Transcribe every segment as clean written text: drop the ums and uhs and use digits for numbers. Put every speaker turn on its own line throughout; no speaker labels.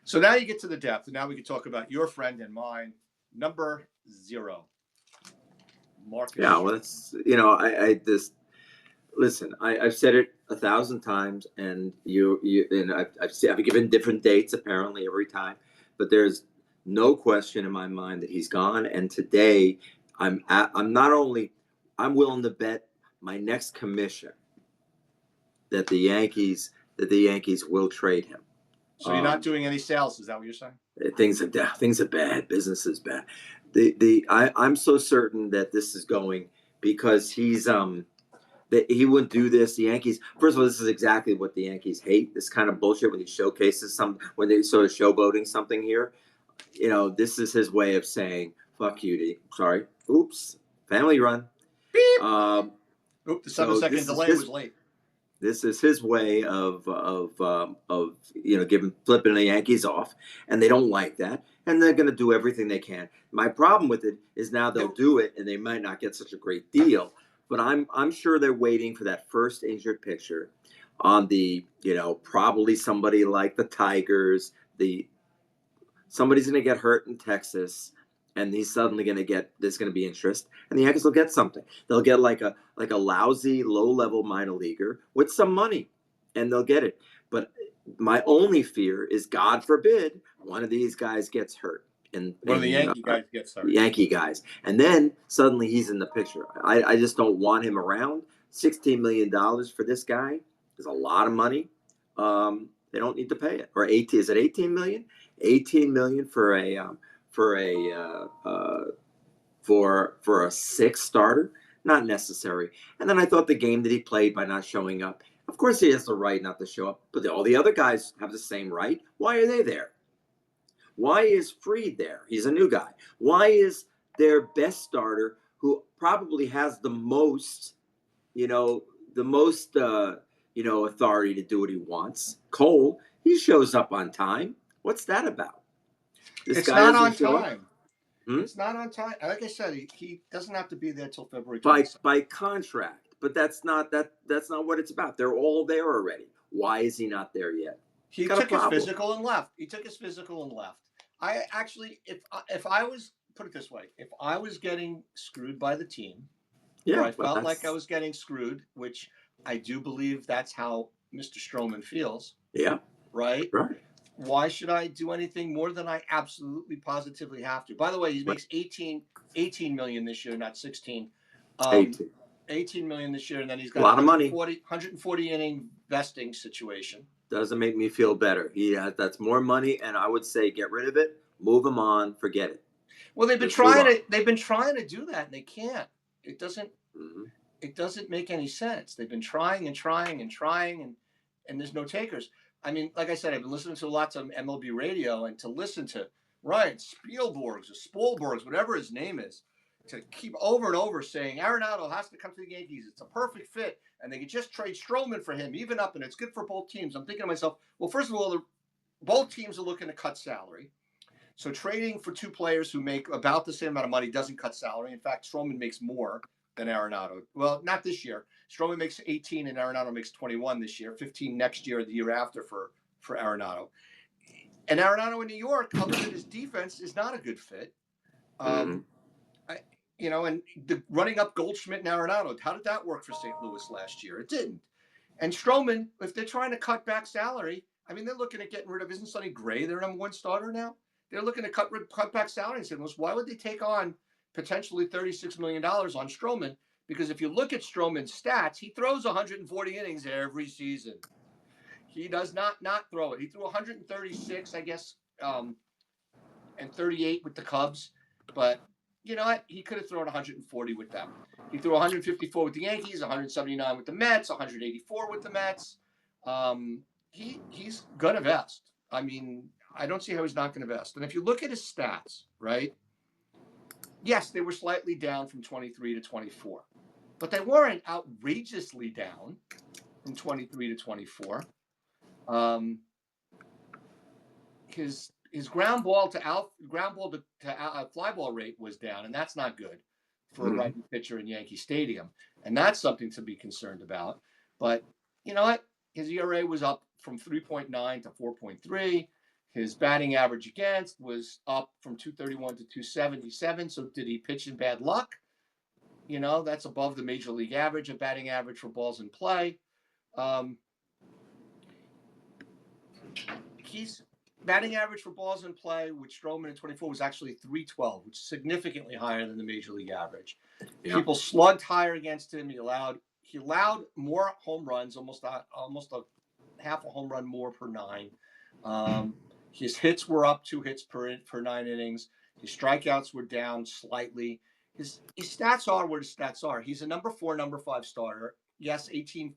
So now you get to the depth, and now we can talk about your friend and mine, number 0, Marcus
Yeah, well,
Stroman.
that's I just listen. I've said it 1,000 times, and I've given different dates apparently every time, but there's no question in my mind that he's gone. And today, I'm not only I'm willing to bet my next commission that the Yankees will trade him.
So you're not doing any sales? Is that what you're saying?
Things are bad. Business is bad. I'm so certain that this is going because that he wouldn't do this. The Yankees, first of all, this is exactly what the Yankees hate. This kind of bullshit when he showcases when they sort of showboating something here. This is his way of saying fuck you. Sorry, oops, family run.
Beep. The
So
7-second delay was late.
This is his way of flipping the Yankees off, and they don't like that, and they're going to do everything they can. My problem with it is now they'll do it, and they might not get such a great deal, but I'm sure they're waiting for that first injured pitcher on the probably somebody like the Tigers. Somebody's going to get hurt in Texas, and he's suddenly going to get there's going to be interest, and the Yankees will get something. They'll get like a lousy low level minor leaguer with some money, and they'll get it. But my only fear is, God forbid, one of these guys gets hurt, and
one of the Yankee guys gets hurt.
Yankee guys, and then suddenly he's in the picture. I just don't want him around. $16 million for this guy is a lot of money. They don't need to pay it. Or 18? Is it 18 million? 18 million for a sixth starter? Not necessary. And then I thought the game that he played by not showing up. Of course, he has the right not to show up, but all the other guys have the same right. Why are they there? Why is Fried there? He's a new guy. Why is their best starter, who probably has the most, authority to do what he wants, Cole, he shows up on time. What's that about?
It's not on time. It's not on time. Like I said, he doesn't have to be there till February 22nd.
By contract, but that's not what it's about. They're all there already. Why is he not there yet?
He took his physical and left. I actually, if I was, put it this way, if I was getting screwed by the team, or I felt like I was getting screwed, which I do believe that's how Mr. Stroman feels.
Yeah.
Right. Why should I do anything more than I absolutely positively have to? By the way, he makes 18 million this year, not 16. 18 million this year, and then he's got
a lot of money.
140 inning vesting situation.
Doesn't make me feel better. That's more money, and I would say get rid of it, move him on, forget it.
Well, they've been trying to do that, and they can't. It doesn't.
Mm-hmm.
It doesn't make any sense. They've been trying, and there's no takers. I mean, like I said, I've been listening to lots of MLB radio, and to listen to Ryan Spielborgs or Spolborgs, whatever his name is, to keep over and over saying Arenado has to come to the Yankees. It's a perfect fit, and they could just trade Stroman for him, even up, and it's good for both teams. I'm thinking to myself, well, first of all, both teams are looking to cut salary. So trading for two players who make about the same amount of money doesn't cut salary. In fact, Stroman makes more than Arenado. Well, not this year. Stroman makes 18 and Arenado makes 21 this year, 15 next year or the year after for Arenado. And Arenado in New York, other than his defense, is not a good fit. And running up Goldschmidt and Arenado, how did that work for St. Louis last year? It didn't. And Stroman, if they're trying to cut back salary, I mean, they're looking at getting rid of, isn't Sonny Gray their number one starter now? They're looking to cut back salary and saying, well, why would they take on potentially $36 million on Stroman? Because if you look at Stroman's stats, he throws 140 innings every season. He does not throw it. He threw 136, I guess, and 38 with the Cubs. But you know what? He could have thrown 140 with them. He threw 154 with the Yankees, 179 with the Mets, 184 with the Mets. He's going to vest. I mean, I don't see how he's not going to vest. And if you look at his stats, right, yes, they were slightly down from 23 to 24. But they weren't outrageously down from 23 to 24. His ground ball to fly ball rate was down, and that's not good for a righty pitcher in Yankee Stadium. And that's something to be concerned about. But you know what? His ERA was up from 3.9 to 4.3. His batting average against was up from 231 to 277. So did he pitch in bad luck? You know, that's above the major league average of batting average for balls in play. He's batting average for balls in play with Stroman in 24 was actually 312, which is significantly higher than the major league average. Yeah. People slugged higher against him. He allowed more home runs, almost a half a home run more per 9. His hits were up 2 hits per 9 innings. His strikeouts were down slightly. His stats are what his stats are. He's a number 4, number 5 starter. Yes, 18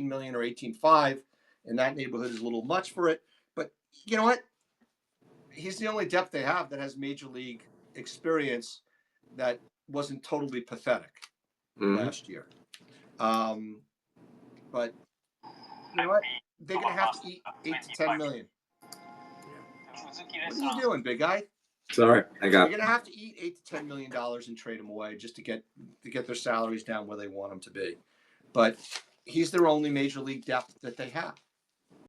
million or 18.5 in that neighborhood is a little much for it. But you know what? He's the only depth they have that has major league experience that wasn't totally pathetic last year. But you know what? They're going to have to eat 8 to 10 million. What are you doing, big guy?
Sorry, I got.
They're going to have to eat $8 to $10 million and trade him away just to get their salaries down where they want them to be. But he's their only major league depth that they have.